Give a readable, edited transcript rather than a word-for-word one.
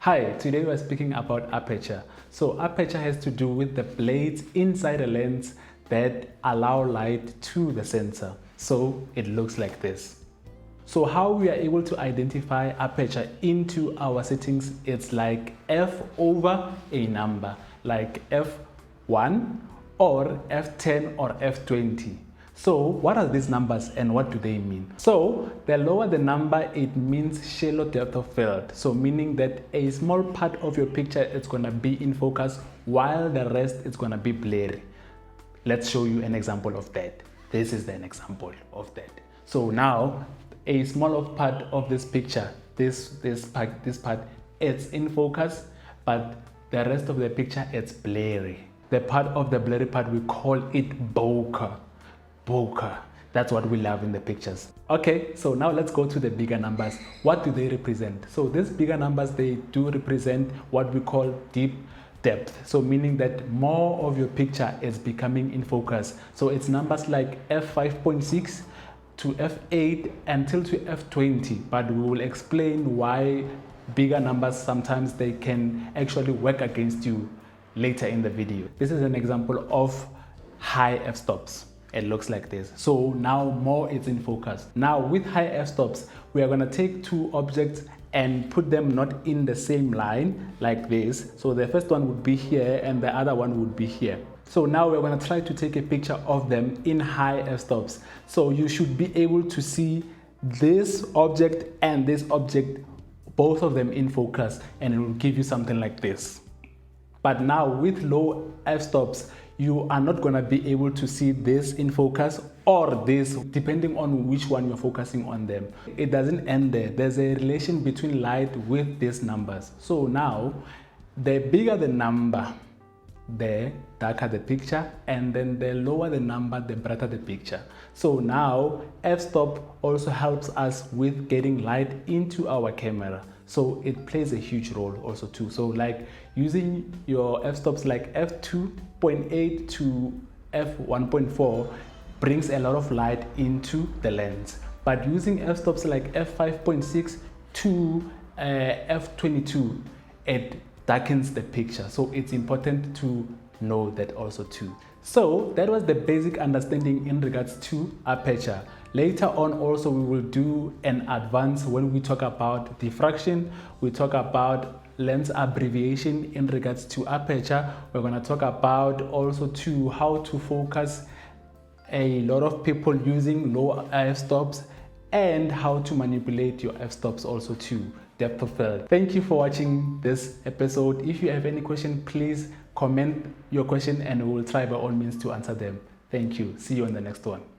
Hi, today we're speaking about aperture. So aperture has to do with the blades inside a lens that allow light to the sensor. So it looks like this. So how we are able to identify aperture into our settings, it's like f over a number, like f1 or f10 or f20. So what are these numbers and what do they mean? So the lower the number, it means shallow depth of field. So meaning that a small part of your picture is going to be in focus while the rest is going to be blurry. Let's show you an example of that. This is an example of that. So now a smaller part of this picture, this part, it's in focus, but the rest of the picture, it's blurry. The part of the blurry part, we call it bokeh. Bokeh. That's what we love in the pictures. Okay, so now let's go to the bigger numbers. What do they represent? So these bigger numbers, they do represent what we call deep depth. So meaning that more of your picture is becoming in focus. So it's numbers like f5.6 to f8 until to f20, but we will explain why bigger numbers sometimes they can actually work against you later in the video. This is an example of high f-stops. It looks like this. So now more is in focus. Now with high f-stops, we are going to take two objects and put them not in the same line like this. So the first one would be here and the other one would be here. So now we're going to try to take a picture of them in high f-stops. So you should be able to see this object and this object, both of them in focus, and it will give you something like this. But now with low f-stops, you are not going to be able to see this in focus or this, depending on which one you're focusing on them. It doesn't end there. There's a relation between light with these numbers. So now, the bigger the number, the darker the picture, and then the lower the number, the brighter the picture. So now f-stop also helps us with getting light into our camera. So it plays a huge role also too. So like using your f-stops like f2.8 to f1.4 brings a lot of light into the lens. But using f-stops like f5.6 to f22, it darkens the picture. So it's important to know that also too. So that was the basic understanding in regards to aperture. Later on also we will do an advance when we talk about diffraction, we talk about lens abbreviation in regards to aperture. We're going to talk about also too how to focus a lot of people using low f-stops and how to manipulate your f-stops also too. Depth of field. Thank you for watching this episode. If you have any question, please comment your question and we will try by all means to answer them. Thank you. See you on the next one.